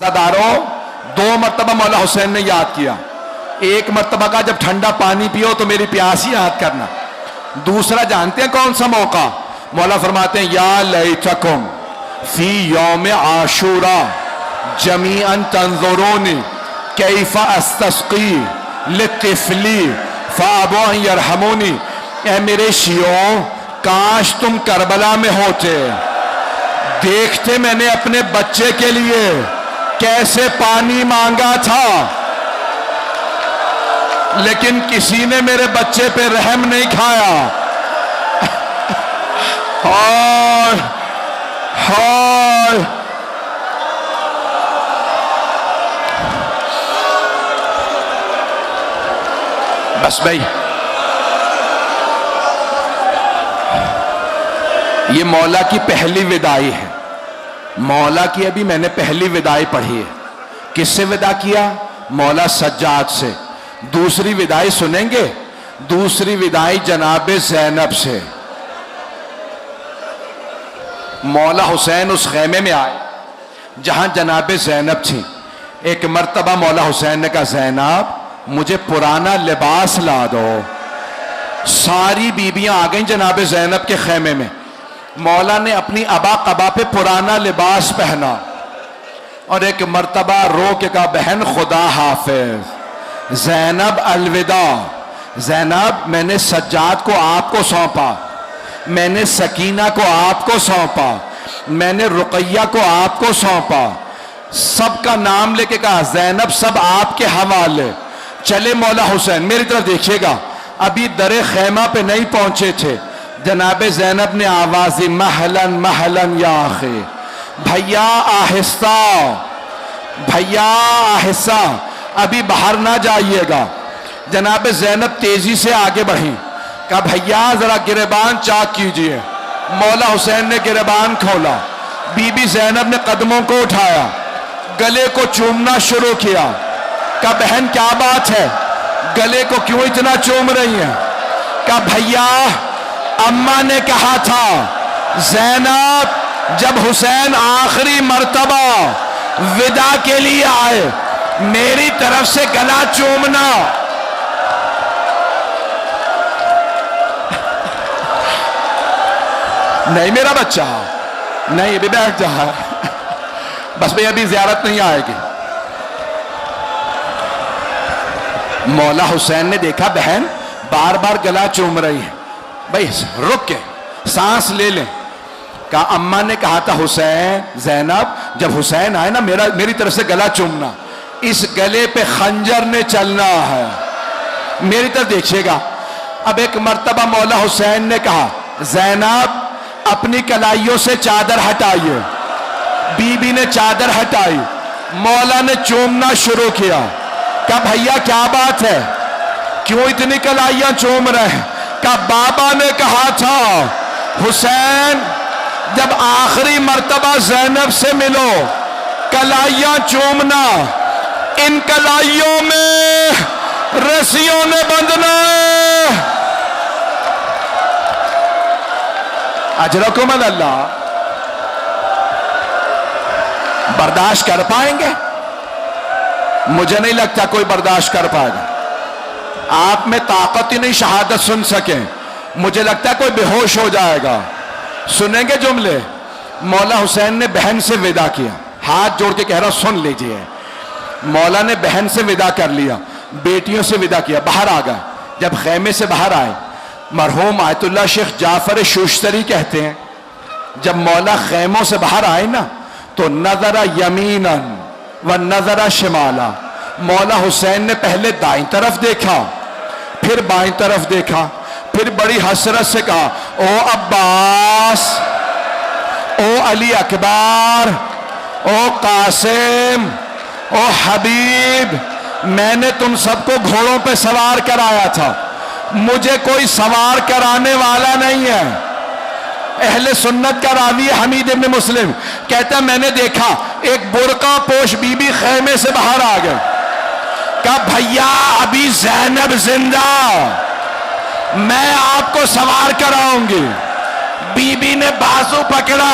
داروں 2 مرتبہ مولا حسین نے یاد کیا. ایک مرتبہ کا جب ٹھنڈا پانی پیو تو میری پیاسی یاد کرنا. دوسرا جانتے ہیں کون سا موقع؟ مولا فرماتے ہیں یا لیتکم فی یوم عاشورا جمیعا تنظرونی کیف استسقی لطفلی فابوا ان یرحمونی. اے میرے شیعوں، کاش تم کربلا میں ہوتے، دیکھتے میں نے اپنے بچے کے لیے کیسے پانی مانگا تھا، لیکن کسی نے میرے بچے پہ رحم نہیں کھایا. بس بھائی، یہ مولا کی پہلی وداعی ہے. مولا کی ابھی میں نے پہلی وداعی پڑھی ہے. کس سے ودا کیا؟ مولا سجاد سے. دوسری وداعی سنیں گے؟ دوسری وداعی جناب زینب سے. مولا حسین اس خیمے میں آئے جہاں جناب زینب تھی. ایک مرتبہ مولا حسین نے کہا زینب مجھے پرانا لباس لا دو. ساری بیبیاں آ گئیں جناب زینب کے خیمے میں. مولا نے اپنی ابا قبا پہ پرانا لباس پہنا اور ایک مرتبہ رو کے کہا بہن خدا حافظ، زینب الوداع. زینب میں نے سجاد کو آپ کو سونپا، میں نے سکینہ کو آپ کو سونپا، میں نے رقیہ کو آپ کو سونپا. سب کا نام لے کے کہا زینب سب آپ کے حوالے. چلے مولا حسین، میری طرف دیکھیے گا، ابھی در خیمہ پہ نہیں پہنچے تھے. جناب زینب نے آوازی محلن محلن یا آخی، بھیا آہستہ، بھیا آہستہ، ابھی باہر نہ جائیے گا. جناب زینب تیزی سے آگے بڑھیں. کہا بھیا ذرا گریبان چاک کیجئے. مولا حسین نے گریبان کھولا. بی بی زینب نے قدموں کو اٹھایا، گلے کو چومنا شروع کیا. کہا بہن کیا بات ہے، گلے کو کیوں اتنا چوم رہی ہیں؟ کہا بھیا اماں نے کہا تھا زینب جب حسین آخری مرتبہ ودا کے لیے آئے میری طرف سے گلا چومنا. نہیں میرا بچہ، نہیں ابھی بیٹھ جا، بس بھئی ابھی زیارت نہیں آئے گی. مولا حسین نے دیکھا بہن بار بار گلا چوم رہی ہے، بھئی رک کے سانس لے لیں. کہا اماں نے کہا تھا حسین، زینب جب حسین آئے نا میری طرف سے گلا چومنا، اس گلے پہ خنجر نے چلنا ہے. میری طرف دیکھیے گا. اب ایک مرتبہ مولا حسین نے کہا زینب اپنی کلائیوں سے چادر ہٹائیے. بی بی نے چادر ہٹائی. مولا نے چومنا شروع کیا. کہا بھیا کیا بات ہے، کیوں اتنی کلائیاں چوم رہے ہیں؟ کہا بابا نے کہا تھا حسین جب آخری مرتبہ زینب سے ملو کلائیاں چومنا، ان کلائیوں میں رسیوں نے بندھنا ہے. اجرکم اللہ. برداشت کر پائیں گے؟ مجھے نہیں لگتا کوئی برداشت کر پائے گا. آپ میں طاقت ہی نہیں شہادت سن سکیں. مجھے لگتا ہے کوئی بے ہوش ہو جائے گا. سنیں گے جملے؟ مولا حسین نے بہن سے ودا کیا، ہاتھ جوڑ کے کہہ رہا سن لیجئے. مولا نے بہن سے ودا کر لیا، بیٹیوں سے ودا کیا، باہر آ گئے. جب خیمے سے باہر آئے، مرحوم آیت اللہ شیخ جعفر شوشتری کہتے ہیں جب مولا خیموں سے باہر آئے نا تو نظر یمیناً و نظر شمالا. مولا حسین نے پہلے دائیں طرف دیکھا، پھر بائیں طرف دیکھا، پھر بڑی حسرت سے کہا او عباس، او علی اکبر، او قاسم، او حبیب، میں نے تم سب کو گھوڑوں پہ سوار کرایا تھا، مجھے کوئی سوار کرانے والا نہیں ہے. اہل سنت کا راوی حمید ابن مسلم کہتا ہے میں نے دیکھا ایک برقع پوش بی بی خیمے سے باہر آ گئے. کہا بھیا ابھی زینب زندہ، میں آپ کو سوار کراؤں گی. بی بی نے بازو پکڑا،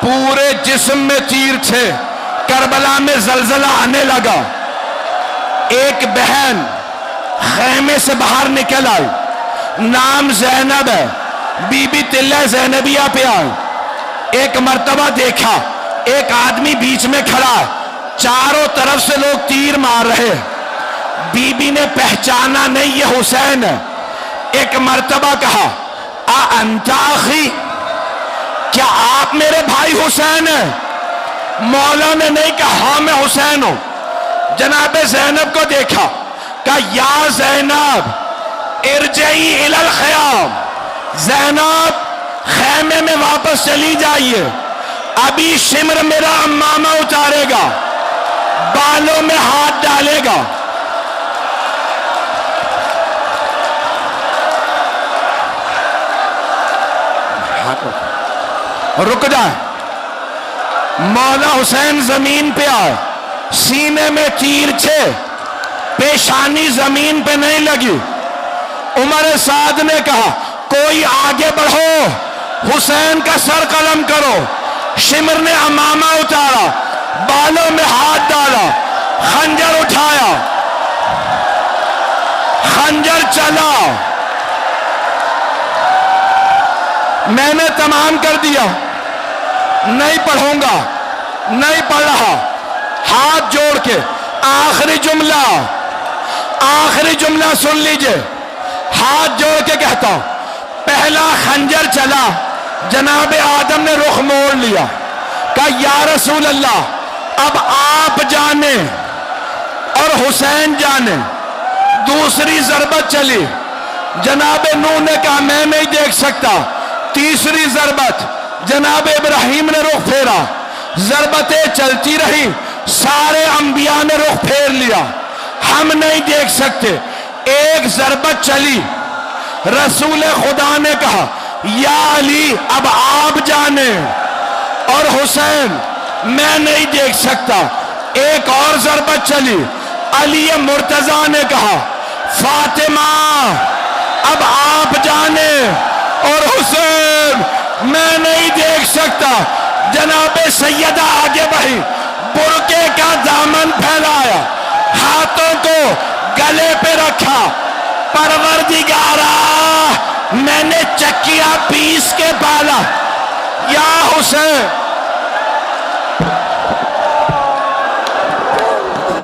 پورے جسم میں تیر تھے، کربلا میں زلزلہ آنے لگا، ایک بہن خیمے سے باہر نکل آئی، نام زینب ہے، بی بی تلہ زینبیہ پہ آئی۔ ایک مرتبہ دیکھا ایک آدمی بیچ میں کھڑا ہے، چاروں طرف سے لوگ تیر مار رہے، بی بی نے پہچانا نہیں یہ حسین ہے۔ ایک مرتبہ کہا انت اخی، کیا آپ میرے بھائی حسین ہیں؟ مولا نے نہیں کہا ہاں میں حسین ہوں۔ جناب زینب کو دیکھا، کہا یا زینب ارجعی الی الخیام، زینب خیمے میں واپس چلی جائیے، ابھی شمر میرا امامہ اتارے گا، بالوں میں ہاتھ ڈالے گا۔ رک جائیں، مولا حسین زمین پہ آئے، سینے میں تیر تھے، پیشانی زمین پہ نہیں لگی۔ عمر سعد نے کہا کوئی آگے بڑھو، حسین کا سر قلم کرو۔ شمر نے امامہ اتارا، بالوں میں ہاتھ ڈالا، خنجر اٹھایا، خنجر چلا۔ میں نے تمام کر دیا، نہیں پڑھوں گا، نہیں پڑھ رہا، ہاتھ جوڑ کے آخری جملہ سن لیجئے، ہاتھ جوڑ کے کہتا ہوں، پہلا خنجر چلا، جناب آدم نے رخ موڑ لیا، کہا یا رسول اللہ اب آپ جانیں اور حسین جانیں۔ دوسری ضربت چلی، جناب نوح نے کہا میں نہیں دیکھ سکتا۔ تیسری ضربت، جناب ابراہیم نے رخ پھیرا، ضربتیں چلتی رہی، سارے انبیاء نے رخ پھیر لیا، ہم نہیں دیکھ سکتے۔ ایک ضربت چلی، رسول خدا نے کہا یا علی اب آپ جانیں اور حسین میں نہیں دیکھ سکتا۔ ایک اور ضربت چلی، علی مرتضیٰ نے کہا فاطمہ اب آپ جانیں اور حسین میں نہیں دیکھ سکتا۔ جناب سیدہ آگے بڑھی، برقعے کا دامن پھیلایا، ہاتھوں کو گلے پہ رکھا، پروردگارا میں نے چکیاں پیس کے پالا، یا حسین